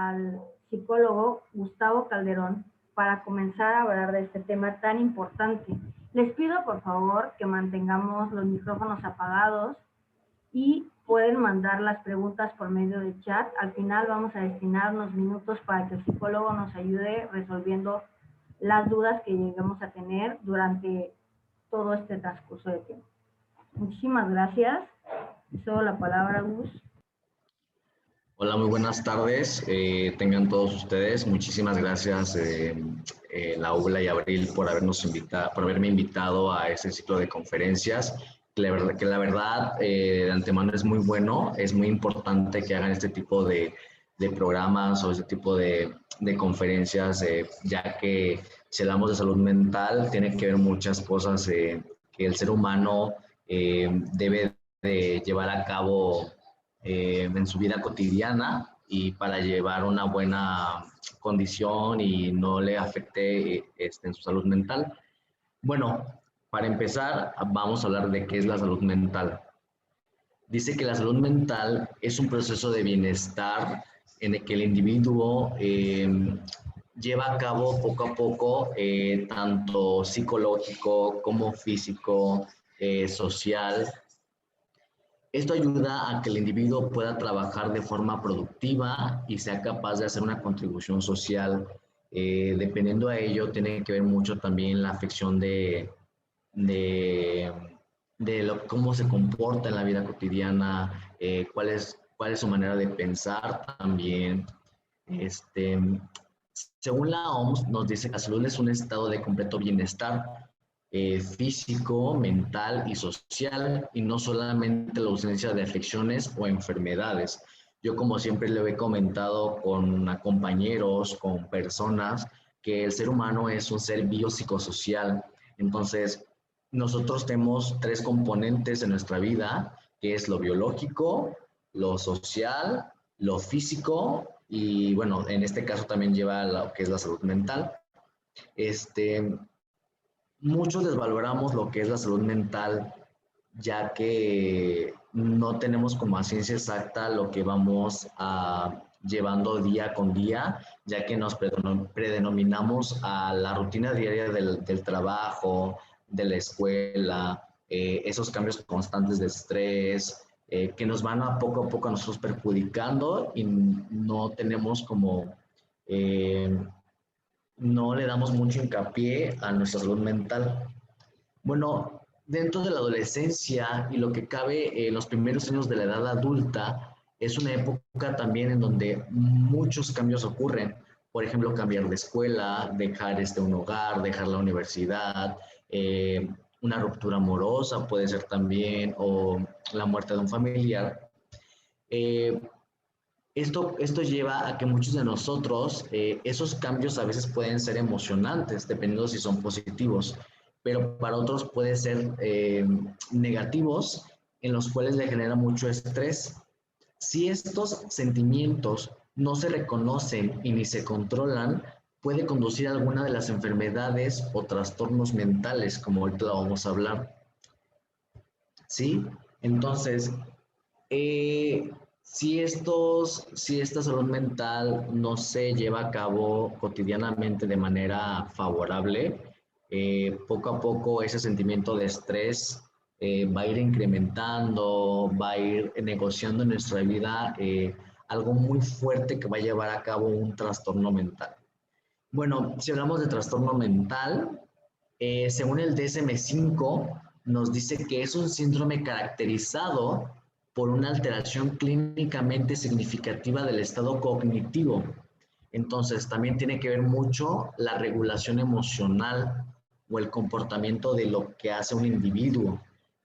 al psicólogo Gustavo Calderón para comenzar a hablar de este tema tan importante. Les pido por favor que mantengamos los micrófonos apagados y pueden mandar las preguntas por medio de chat. Al final vamos a destinar unos minutos para que el psicólogo nos ayude resolviendo las dudas que lleguemos a tener durante todo este transcurso de tiempo. Muchísimas gracias. Cedo la palabra, Gus. Hola, muy buenas tardes. Tengan todos ustedes. Muchísimas gracias, Laura y Abril, por haberme invitado a este ciclo de conferencias. Que la verdad, de antemano es muy bueno. Es muy importante que hagan este tipo de programas o este tipo de conferencias, ya que si hablamos de salud mental, tiene que ver muchas cosas que el ser humano debe de llevar a cabo en su vida cotidiana y para llevar una buena condición y no le afecte en su salud mental. Bueno, para empezar, vamos a hablar de qué es la salud mental. Dice que la salud mental es un proceso de bienestar en el que el individuo lleva a cabo poco a poco, tanto psicológico como físico, social. Esto ayuda a que el individuo pueda trabajar de forma productiva y sea capaz de hacer una contribución social. Dependiendo a ello, tiene que ver mucho también la afección de cómo se comporta en la vida cotidiana, cuál es su manera de pensar también. Según la OMS, nos dice que la salud es un estado de completo bienestar físico, mental y social, y no solamente la ausencia de afecciones o enfermedades. Yo, como siempre le he comentado con compañeros, con personas, que el ser humano es un ser biopsicosocial. Entonces, nosotros tenemos tres componentes en nuestra vida, que es lo biológico, lo social, lo físico, y bueno, en este caso también lleva lo que es la salud mental. Muchos desvaloramos lo que es la salud mental, ya que no tenemos como a ciencia exacta lo que vamos llevando día con día, ya que nos predenominamos a la rutina diaria del trabajo, de la escuela, esos cambios constantes de estrés, que nos van a poco a nosotros perjudicando y no tenemos como... no le damos mucho hincapié a nuestra salud mental. Bueno, dentro de la adolescencia y lo que cabe en los primeros años de la edad adulta, es una época también en donde muchos cambios ocurren. Por ejemplo, cambiar de escuela, dejar un hogar, dejar la universidad, una ruptura amorosa puede ser también, o la muerte de un familiar. Esto lleva a que muchos de nosotros, esos cambios a veces pueden ser emocionantes, dependiendo si son positivos, pero para otros pueden ser negativos, en los cuales le genera mucho estrés. Si estos sentimientos no se reconocen y ni se controlan, puede conducir a alguna de las enfermedades o trastornos mentales, como ahorita lo vamos a hablar. ¿Sí? Entonces, si esta salud mental no se lleva a cabo cotidianamente de manera favorable, poco a poco ese sentimiento de estrés va a ir incrementando, va a ir negociando en nuestra vida algo muy fuerte que va a llevar a cabo un trastorno mental. Bueno, si hablamos de trastorno mental, según el DSM-5, nos dice que es un síndrome caracterizado por una alteración clínicamente significativa del estado cognitivo. Entonces, también tiene que ver mucho la regulación emocional o el comportamiento de lo que hace un individuo,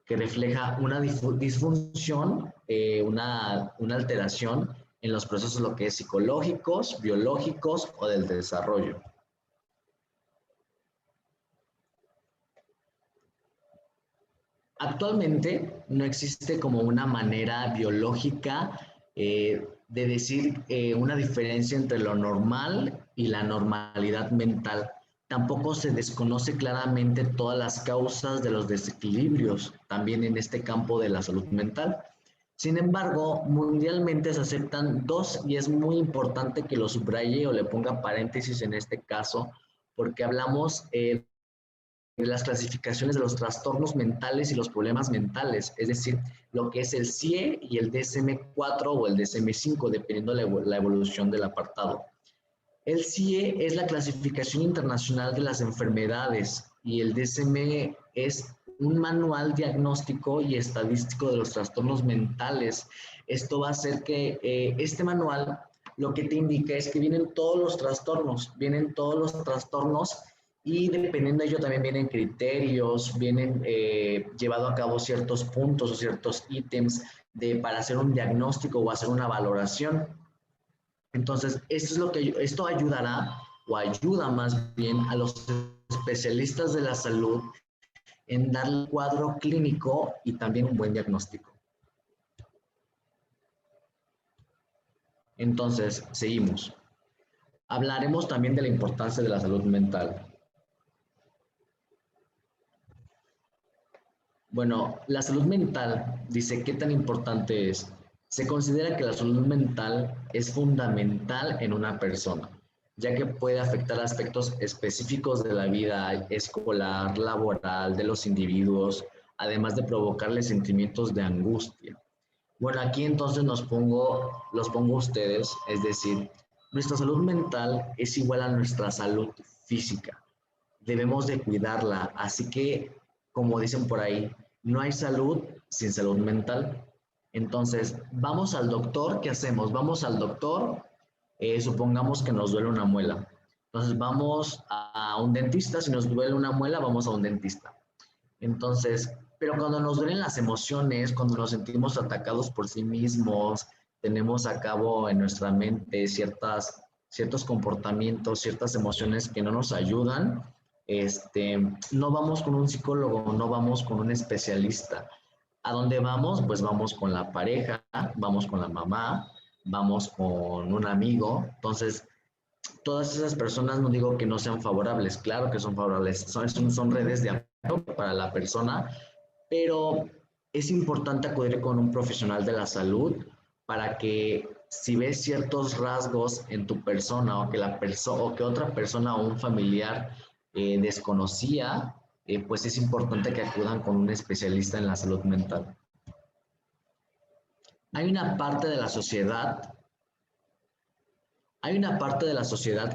que refleja una disfunción, una alteración en los procesos lo que es psicológicos, biológicos o del desarrollo. Actualmente no existe como una manera biológica de decir una diferencia entre lo normal y la normalidad mental. Tampoco se desconoce claramente todas las causas de los desequilibrios, también en este campo de la salud mental. Sin embargo, mundialmente se aceptan dos y es muy importante que lo subraye o le ponga paréntesis en este caso, porque hablamos de las clasificaciones de los trastornos mentales y los problemas mentales, es decir, lo que es el CIE y el DSM-4 o el DSM-5, dependiendo la evolución del apartado. El CIE es la clasificación internacional de las enfermedades y el DSM es un manual diagnóstico y estadístico de los trastornos mentales. Esto va a hacer que este manual lo que te indica es que vienen todos los trastornos y dependiendo de ello también vienen criterios, vienen llevado a cabo ciertos puntos o ciertos ítems para hacer un diagnóstico o hacer una valoración. Entonces, esto ayudará o ayuda más bien a los especialistas de la salud en dar el cuadro clínico y también un buen diagnóstico. Entonces, seguimos. Hablaremos también de la importancia de la salud mental. Bueno, la salud mental, dice, ¿qué tan importante es? Se considera que la salud mental es fundamental en una persona, ya que puede afectar aspectos específicos de la vida escolar, laboral, de los individuos, además de provocarles sentimientos de angustia. Bueno, aquí entonces los pongo a ustedes, es decir, nuestra salud mental es igual a nuestra salud física. Debemos de cuidarla, así que, como dicen por ahí, no hay salud sin salud mental. Entonces, vamos al doctor, ¿qué hacemos? Vamos al doctor, supongamos que nos duele una muela. Entonces, vamos a un dentista, si nos duele una muela, vamos a un dentista. Entonces, pero cuando nos duelen las emociones, cuando nos sentimos atacados por sí mismos, tenemos a cabo en nuestra mente ciertos comportamientos, ciertas emociones que no nos ayudan, no vamos con un psicólogo, no vamos con un especialista. ¿A dónde vamos? Pues vamos con la pareja, vamos con la mamá, vamos con un amigo. Entonces, todas esas personas no digo que no sean favorables, claro que son favorables, son redes de apoyo para la persona, pero es importante acudir con un profesional de la salud para que si ves ciertos rasgos en tu persona o que otra persona o un familiar desconocía, pues es importante que acudan con un especialista en la salud mental. Hay una parte de la sociedad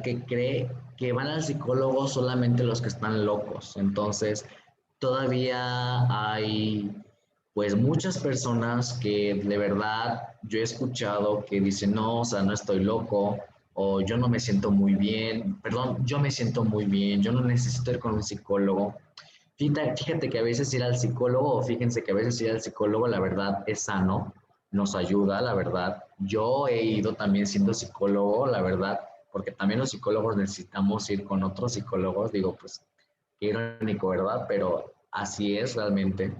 que cree que van al psicólogo solamente los que están locos. Entonces, todavía hay pues muchas personas que de verdad yo he escuchado que dicen, no, o sea, no estoy loco, o yo no me siento muy bien, perdón, yo me siento muy bien, yo no necesito ir con un psicólogo. Fíjate que a veces ir al psicólogo, o fíjense que a veces ir al psicólogo, la verdad es sano, nos ayuda, la verdad. Yo he ido también siendo psicólogo, la verdad, porque también los psicólogos necesitamos ir con otros psicólogos, digo, pues, qué irónico, ¿verdad? Pero así es realmente.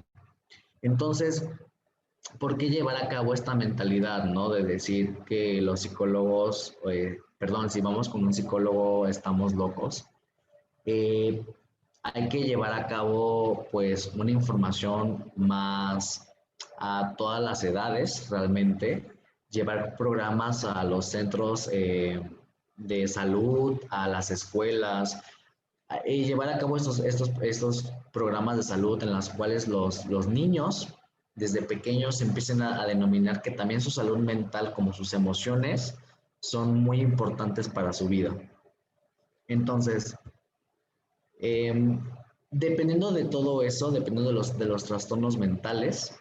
Entonces, ¿por qué llevar a cabo esta mentalidad, ¿no? De decir que los psicólogos, perdón, si vamos con un psicólogo estamos locos. Hay que llevar a cabo pues una información más a todas las edades realmente, llevar programas a los centros de salud, a las escuelas, y llevar a cabo estos programas de salud en los cuales los niños desde pequeños empiecen a denominar que también su salud mental como sus emociones son muy importantes para su vida. Entonces, dependiendo de todo eso, dependiendo de los trastornos mentales,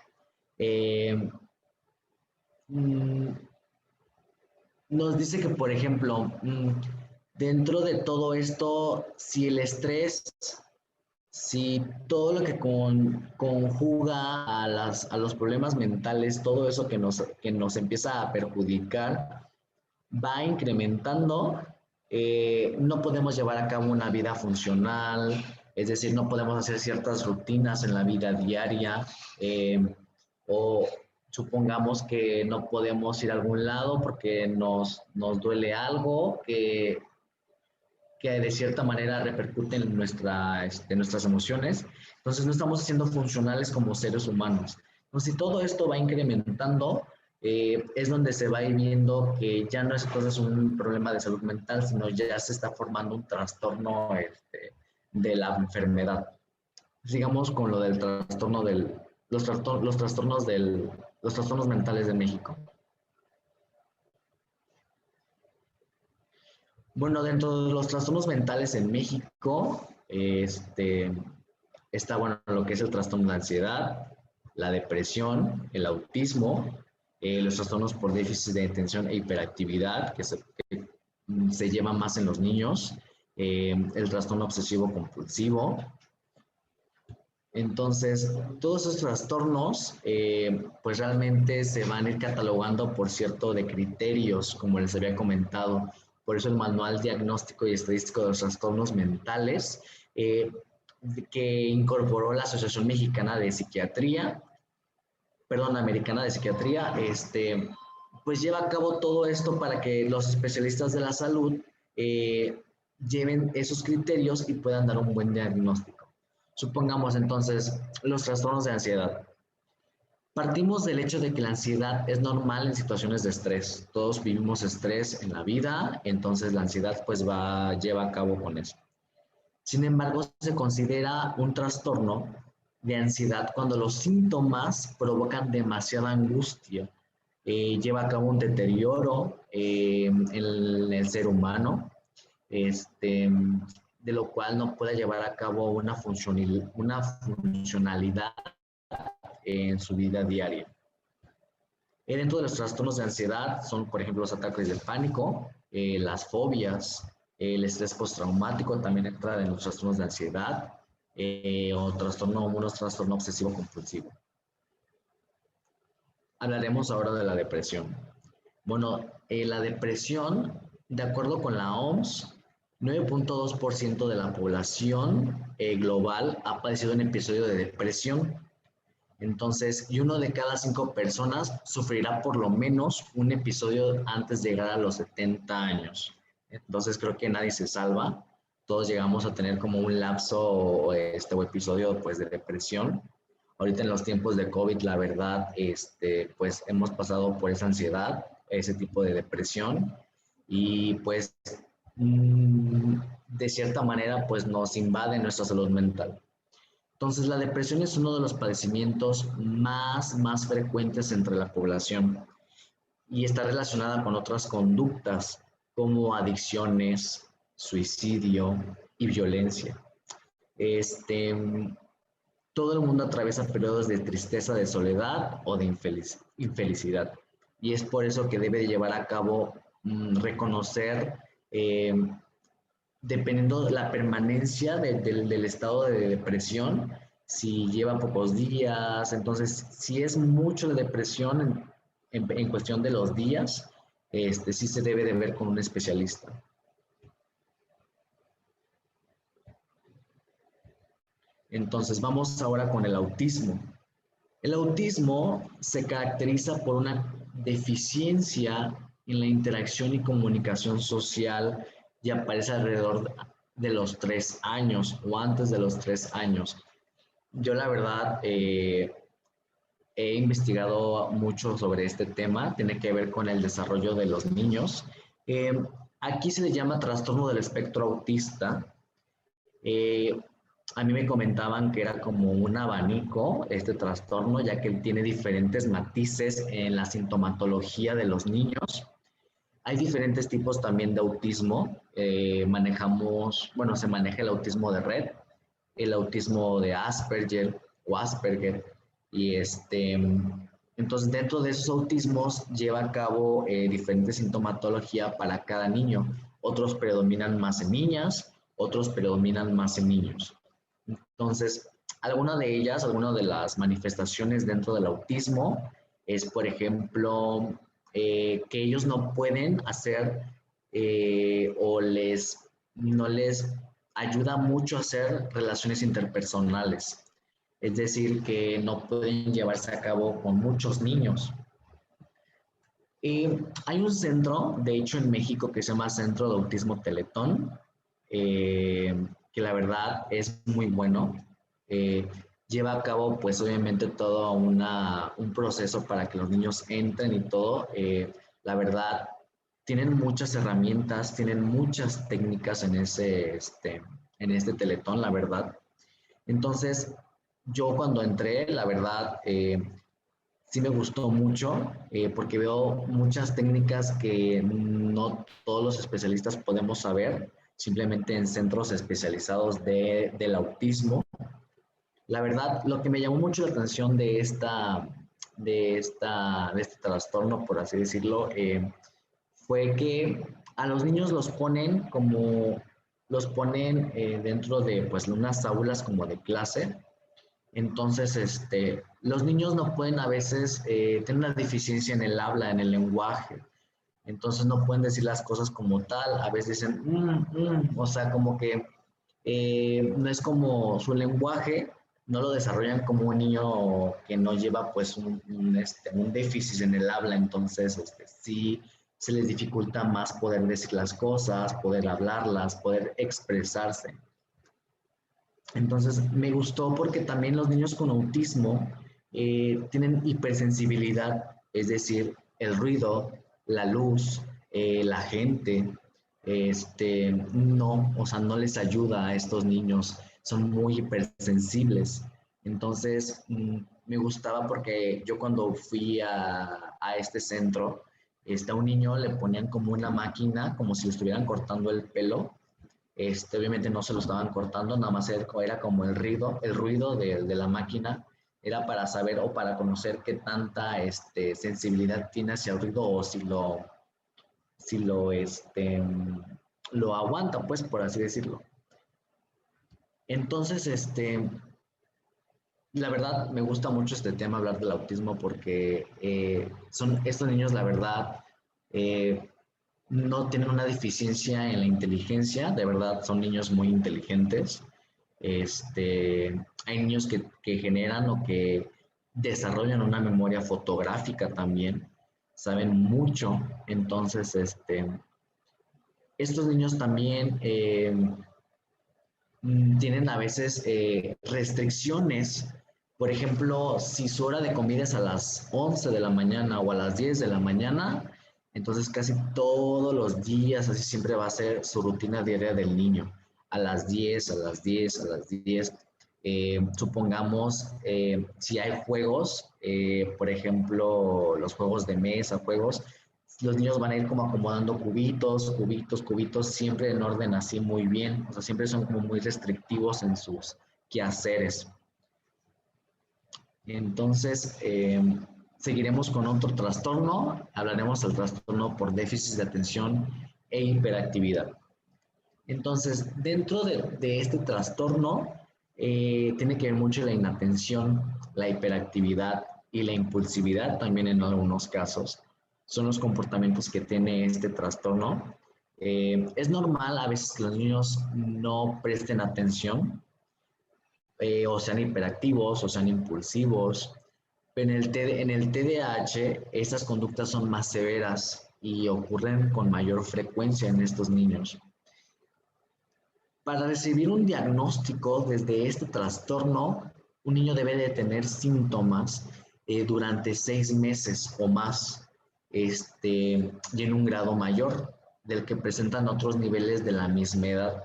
nos dice que, por ejemplo, dentro de todo esto, si el estrés, si todo lo que conjuga a los problemas mentales, todo eso que nos empieza a perjudicar, va incrementando, no podemos llevar a cabo una vida funcional, es decir, no podemos hacer ciertas rutinas en la vida diaria, o supongamos que no podemos ir a algún lado porque nos duele algo que de cierta manera repercute en nuestras emociones, entonces no estamos siendo funcionales como seres humanos. Entonces, si todo esto va incrementando, es donde se va a ir viendo que ya no es entonces un problema de salud mental, sino ya se está formando un trastorno de la enfermedad. Sigamos con lo del trastorno los trastornos mentales de México. Bueno, dentro de los trastornos mentales en México, está, bueno, lo que es el trastorno de ansiedad, la depresión, el autismo, los trastornos por déficit de atención e hiperactividad, que se lleva más en los niños, el trastorno obsesivo compulsivo. Entonces, todos esos trastornos, pues realmente se van a ir catalogando por cierto de criterios, como les había comentado. Por eso el Manual Diagnóstico y Estadístico de los Trastornos Mentales, que incorporó la Asociación Mexicana de Psiquiatría, perdón, Americana de Psiquiatría, pues lleva a cabo todo esto para que los especialistas de la salud lleven esos criterios y puedan dar un buen diagnóstico. Supongamos entonces los trastornos de ansiedad. Partimos del hecho de que la ansiedad es normal en situaciones de estrés. Todos vivimos estrés en la vida, entonces la ansiedad pues lleva a cabo con eso. Sin embargo, se considera un trastorno de ansiedad cuando los síntomas provocan demasiada angustia, lleva a cabo un deterioro en el ser humano, de lo cual no puede llevar a cabo una funcionalidad en su vida diaria. Dentro de los trastornos de ansiedad son, por ejemplo, los ataques de pánico, las fobias, el estrés postraumático también entra en los trastornos de ansiedad, o trastorno obsesivo compulsivo. Hablaremos ahora de la depresión. Bueno, la depresión, de acuerdo con la OMS, 9.2% de la población global ha padecido un episodio de depresión. Entonces, y 1 de cada 5 personas sufrirá por lo menos un episodio antes de llegar a los 70 años. Entonces, creo que nadie se salva. Todos llegamos a tener como un lapso o episodio pues, de depresión. Ahorita en los tiempos de COVID, la verdad, pues hemos pasado por esa ansiedad, ese tipo de depresión, y pues de cierta manera pues nos invade nuestra salud mental. Entonces, la depresión es uno de los padecimientos más frecuentes entre la población y está relacionada con otras conductas como adicciones, suicidio y violencia. Todo el mundo atraviesa periodos de tristeza, de soledad o de infelicidad. Y es por eso que debe llevar a cabo reconocer, dependiendo de la permanencia del estado de depresión, si lleva pocos días, entonces si es mucho de depresión en cuestión de los días, sí se debe de ver con un especialista. Entonces vamos ahora con el autismo. El autismo se caracteriza por una deficiencia en la interacción y comunicación social y aparece alrededor de los 3 años o antes de los 3 años. Yo la verdad he investigado mucho sobre este tema, tiene que ver con el desarrollo de los niños. Aquí se le llama trastorno del espectro autista. A mí me comentaban que era como un abanico este trastorno, ya que tiene diferentes matices en la sintomatología de los niños. Hay diferentes tipos también de autismo. Se maneja el autismo de red, el autismo de Asperger o Asperger. Y entonces dentro de esos autismos lleva a cabo diferente sintomatología para cada niño. Otros predominan más en niñas, otros predominan más en niños. Entonces, alguna de las manifestaciones dentro del autismo es, por ejemplo, que ellos no pueden hacer no les ayuda mucho a hacer relaciones interpersonales. Es decir, que no pueden llevarse a cabo con muchos niños. Hay un centro, de hecho en México, que se llama Centro de Autismo Teletón, que la verdad es muy bueno. lleva a cabo pues obviamente todo un proceso para que los niños entren y todo. La verdad, tienen muchas herramientas, tienen muchas técnicas en este Teletón, la verdad. Entonces, yo cuando entré, la verdad, sí me gustó mucho porque veo muchas técnicas que no todos los especialistas podemos saber, simplemente en centros especializados del autismo. La verdad, lo que me llamó mucho la atención de este trastorno, por así decirlo, fue que a los niños los ponen dentro de pues unas aulas como de clase. Entonces, los niños no pueden a veces tener una deficiencia en el habla, en el lenguaje. Entonces no pueden decir las cosas como tal. A veces dicen, o sea, como que no es como su lenguaje, no lo desarrollan como un niño que no lleva pues un déficit en el habla. Entonces, sí se les dificulta más poder decir las cosas, poder hablarlas, poder expresarse. Entonces, me gustó porque también los niños con autismo tienen hipersensibilidad, es decir, el ruido, la luz, la gente, no, o sea, no les ayuda a estos niños, son muy hipersensibles. Entonces, me gustaba porque yo cuando fui a este centro, a un niño le ponían como una máquina, como si le estuvieran cortando el pelo. Obviamente no se lo estaban cortando, nada más era como el ruido de la máquina, era para saber o para conocer qué tanta sensibilidad tiene hacia el ruido o si lo aguanta, pues, por así decirlo. Entonces, la verdad, me gusta mucho este tema, hablar del autismo, porque son estos niños, la verdad, eh, no tienen una deficiencia en la inteligencia, de verdad son niños muy inteligentes. Hay niños que generan o que desarrollan una memoria fotográfica también, saben mucho. Entonces, estos niños también tienen a veces restricciones. Por ejemplo, si su hora de comida es a las 11 de la mañana o a las 10 de la mañana, entonces casi todos los días, así siempre va a ser su rutina diaria del niño. A las 10, a las 10, a las 10. Supongamos, si hay juegos, por ejemplo, los juegos de mesa, los niños van a ir como acomodando cubitos, cubitos, cubitos, siempre en orden así muy bien. O sea, siempre son como muy restrictivos en sus quehaceres. Entonces, seguiremos con otro trastorno. Hablaremos del trastorno por déficit de atención e hiperactividad. Entonces, dentro de este trastorno, tiene que ver mucho la inatención, la hiperactividad y la impulsividad también en algunos casos. Son los comportamientos que tiene este trastorno. Es normal a veces que los niños no presten atención o sean hiperactivos o sean impulsivos, pero en el TDAH estas conductas son más severas y ocurren con mayor frecuencia en estos niños. Para recibir un diagnóstico desde este trastorno, un niño debe de tener síntomas durante 6 meses o más, y en un grado mayor del que presentan otros niveles de la misma edad.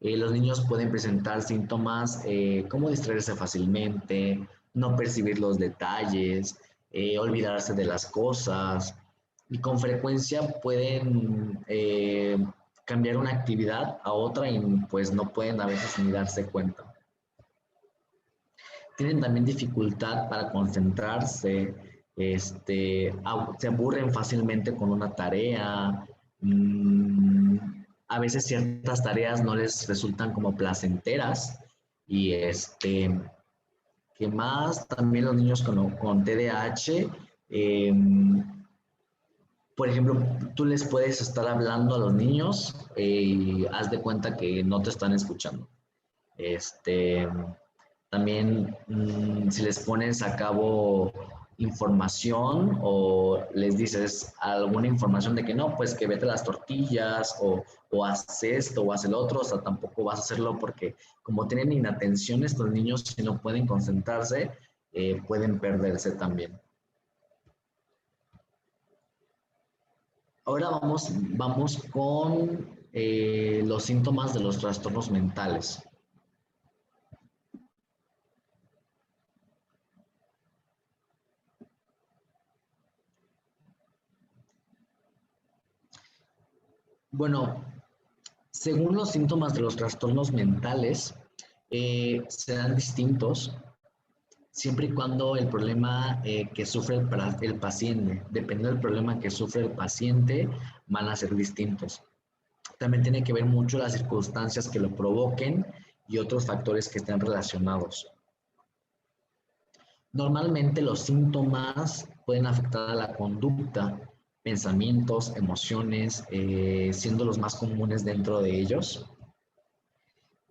Los niños pueden presentar síntomas como distraerse fácilmente, no percibir los detalles, olvidarse de las cosas, y con frecuencia pueden cambiar una actividad a otra y pues no pueden a veces ni darse cuenta. Tienen también dificultad para concentrarse, se aburren fácilmente con una tarea, a veces ciertas tareas no les resultan como placenteras y que más también los niños con TDAH, por ejemplo, tú les puedes estar hablando a los niños y haz de cuenta que no te están escuchando. También si les pones a cabo información o les dices alguna información de que no, pues que vete a las tortillas o haz esto o haz el otro, o sea, tampoco vas a hacerlo porque como tienen inatención estos niños, si no pueden concentrarse, pueden perderse también. Ahora vamos con los síntomas de los trastornos mentales. Bueno, según los síntomas de los trastornos mentales, serán distintos siempre y cuando el problema que sufre el paciente, dependiendo del problema que sufre el paciente, van a ser distintos. También tiene que ver mucho las circunstancias que lo provoquen y otros factores que estén relacionados. Normalmente los síntomas pueden afectar a la conducta, pensamientos, emociones, siendo los más comunes dentro de ellos.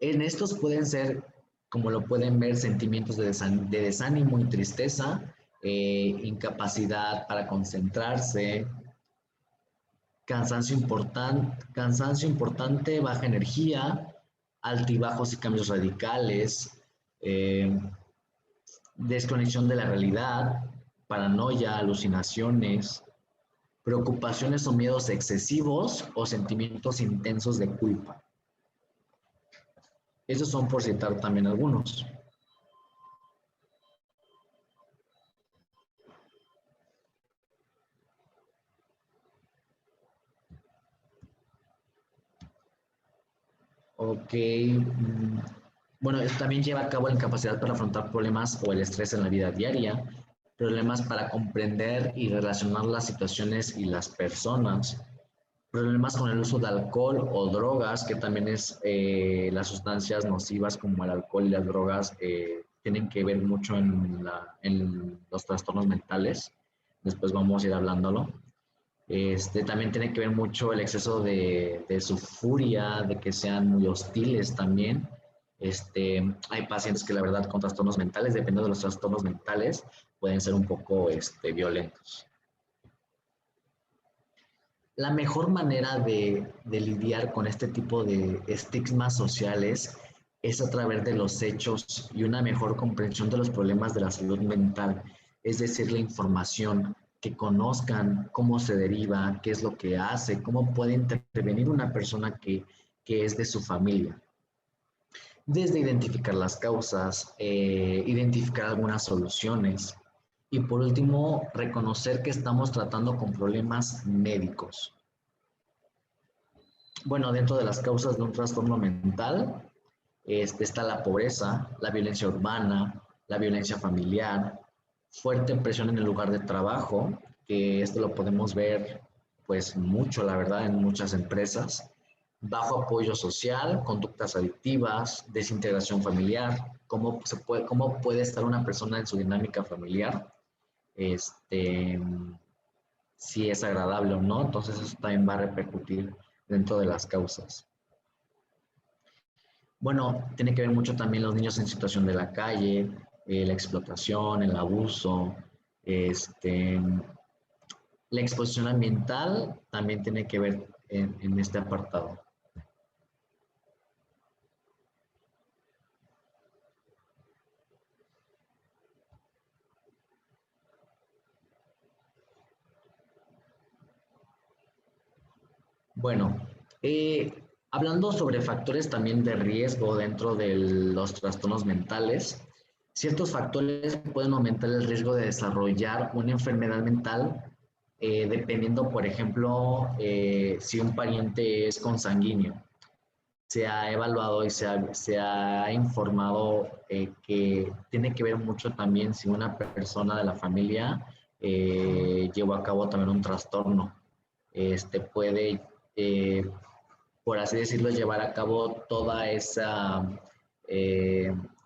En estos pueden ser, como lo pueden ver, sentimientos de desánimo y tristeza, incapacidad para concentrarse, cansancio importante, baja energía, altibajos y cambios radicales, desconexión de la realidad, paranoia, alucinaciones, preocupaciones o miedos excesivos o sentimientos intensos de culpa. Esos son por citar también algunos. Ok. Bueno, también lleva a cabo la incapacidad para afrontar problemas o el estrés en la vida diaria, problemas para comprender y relacionar las situaciones y las personas, problemas con el uso de alcohol o drogas, que también es las sustancias nocivas como el alcohol y las drogas tienen que ver mucho en los trastornos mentales. Después vamos a ir hablándolo. También tiene que ver mucho el exceso de su furia, de que sean muy hostiles también. Hay pacientes que la verdad con trastornos mentales, dependiendo de los trastornos mentales, pueden ser un poco violentos. La mejor manera de lidiar con este tipo de estigmas sociales es a través de los hechos y una mejor comprensión de los problemas de la salud mental, es decir, la información, que conozcan cómo se deriva, qué es lo que hace, cómo puede intervenir una persona que es de su familia. Desde identificar las causas, identificar algunas soluciones y por último, reconocer que estamos tratando con problemas médicos. Bueno, dentro de las causas de un trastorno mental está la pobreza, la violencia urbana, la violencia familiar, fuerte presión en el lugar de trabajo, que esto lo podemos ver pues mucho, la verdad, en muchas empresas, bajo apoyo social, conductas adictivas, desintegración familiar, cómo puede estar una persona en su dinámica familiar, si es agradable o no, entonces eso también va a repercutir dentro de las causas. Bueno, tiene que ver mucho también los niños en situación de la calle, la explotación, el abuso, la exposición ambiental también tiene que ver en este apartado. Bueno, hablando sobre factores también de riesgo dentro de los trastornos mentales, ciertos factores pueden aumentar el riesgo de desarrollar una enfermedad mental, dependiendo, por ejemplo, si un pariente es consanguíneo. Se ha evaluado y se ha informado que tiene que ver mucho también si una persona de la familia llevó a cabo también un trastorno. Puede, por así decirlo, llevar a cabo toda esa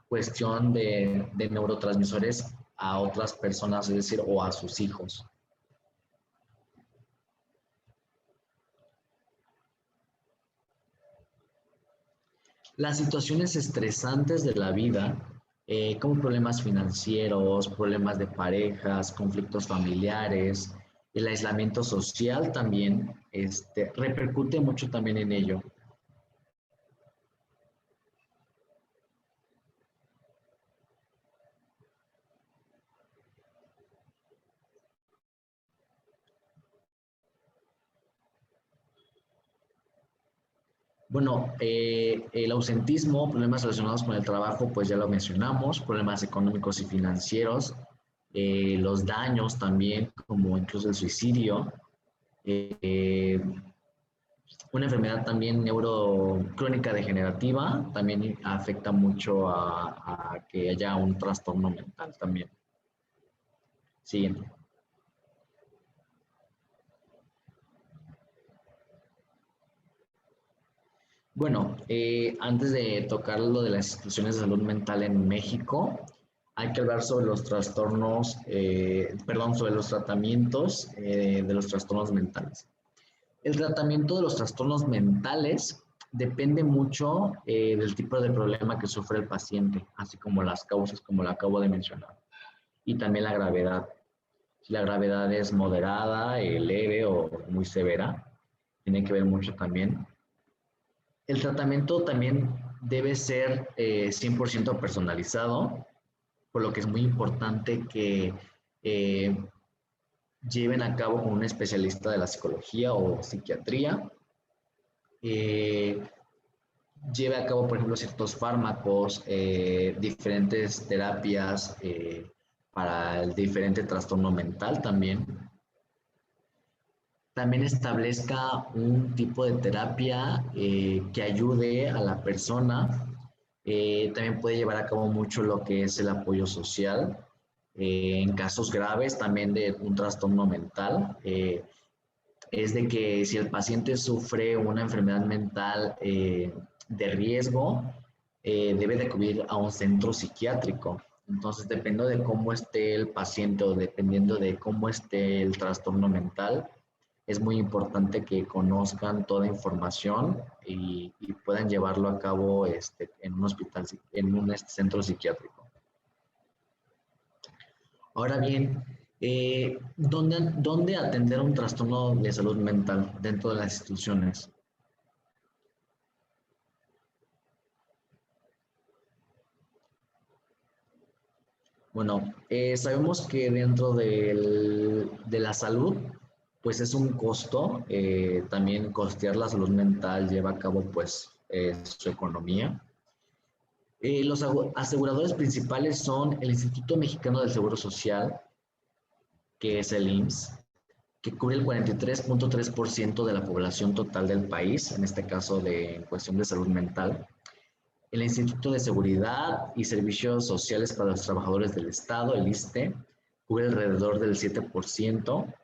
cuestión de neurotransmisores a otras personas, es decir, o a sus hijos. Las situaciones estresantes de la vida como problemas financieros, problemas de parejas, conflictos familiares, el aislamiento social también, repercute mucho también en ello. Bueno, el ausentismo, problemas relacionados con el trabajo, pues ya lo mencionamos, problemas económicos y financieros, los daños también, como incluso el suicidio, eh, una enfermedad también neurocrónica degenerativa, también afecta mucho a que haya un trastorno mental también. Siguiente. Bueno, antes de tocar lo de las instituciones de salud mental en México, hay que hablar sobre los trastornos, sobre los tratamientos de los trastornos mentales. El tratamiento de los trastornos mentales depende mucho del tipo de problema que sufre el paciente, así como las causas, como lo acabo de mencionar, y también la gravedad. Si la gravedad es moderada, leve o muy severa, tiene que ver mucho también. El tratamiento también debe ser 100% personalizado, por lo que es muy importante que eh, lleven a cabo con un especialista de la psicología o psiquiatría, eh, lleve a cabo, por ejemplo, ciertos fármacos, diferentes terapias para el diferente trastorno mental también. También establezca un tipo de terapia que ayude a la persona. También puede llevar a cabo mucho lo que es el apoyo social. En casos graves también de un trastorno mental, es de que si el paciente sufre una enfermedad mental de riesgo, debe de acudir a un centro psiquiátrico. Entonces, dependiendo de cómo esté el paciente o dependiendo de cómo esté el trastorno mental, es muy importante que conozcan toda información y puedan llevarlo a cabo en un hospital, en un centro psiquiátrico. Ahora bien, ¿dónde atender un trastorno de salud mental dentro de las instituciones? Bueno, sabemos que dentro de la salud, pues es un costo, también costear la salud mental lleva a cabo pues su economía. Los aseguradores principales son el Instituto Mexicano del Seguro Social, que es el IMSS, que cubre el 43.3% de la población total del país, en este caso en cuestión de salud mental. El Instituto de Seguridad y Servicios Sociales para los Trabajadores del Estado, el ISSSTE, cubre alrededor del 7%.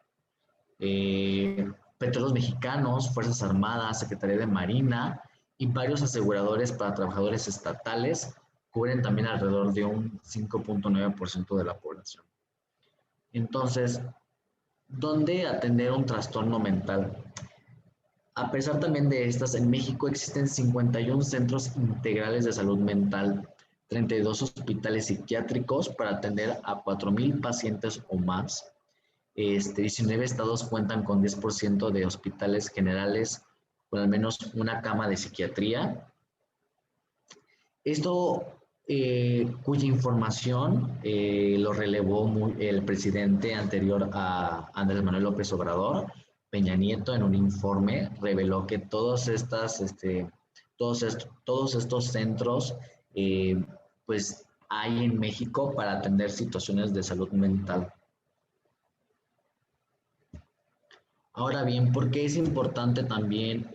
Petróleos Mexicanos, Fuerzas Armadas, Secretaría de Marina y varios aseguradores para trabajadores estatales cubren también alrededor de un 5.9% de la población. Entonces, ¿dónde atender un trastorno mental? A pesar también de estas, en México existen 51 centros integrales de salud mental, 32 hospitales psiquiátricos para atender a 4,000 pacientes o más. 19 estados cuentan con 10% de hospitales generales con al menos una cama de psiquiatría. Esto, cuya información lo relevó el presidente anterior a Andrés Manuel López Obrador, Peña Nieto, en un informe reveló que todos estos centros pues hay en México para atender situaciones de salud mental. Ahora bien, ¿por qué es importante también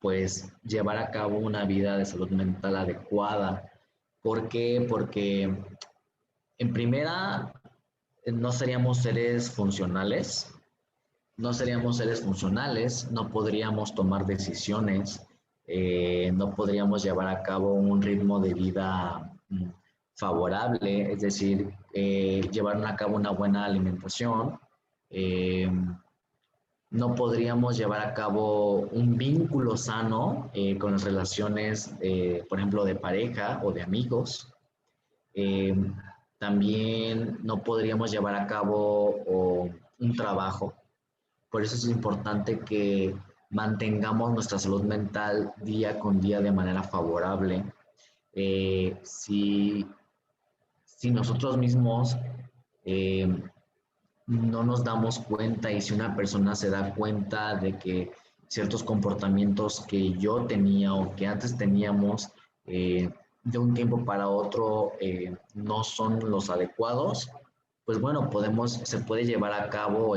pues llevar a cabo una vida de salud mental adecuada? ¿Por qué? Porque en primera no seríamos seres funcionales, no podríamos tomar decisiones, no podríamos llevar a cabo un ritmo de vida favorable, es decir, llevar a cabo una buena alimentación, no podríamos llevar a cabo un vínculo sano con las relaciones, por ejemplo, de pareja o de amigos. eh, también no podríamos llevar a cabo un trabajo. Por eso es importante que mantengamos nuestra salud mental día con día de manera favorable. Si nosotros mismos eh, no nos damos cuenta y si una persona se da cuenta de que ciertos comportamientos que yo tenía o que antes teníamos de un tiempo para otro no son los adecuados, pues bueno, se puede llevar a cabo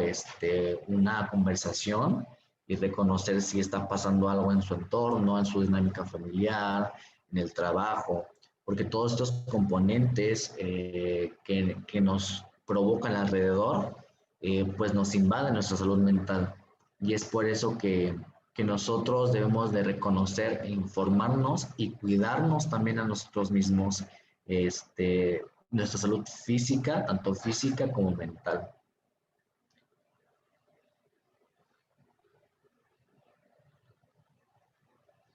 una conversación y reconocer si está pasando algo en su entorno, en su dinámica familiar, en el trabajo, porque todos estos componentes que nos provocan alrededor, pues nos invaden nuestra salud mental. Y es por eso que nosotros debemos de reconocer e informarnos y cuidarnos también a nosotros mismos, nuestra salud física, tanto física como mental.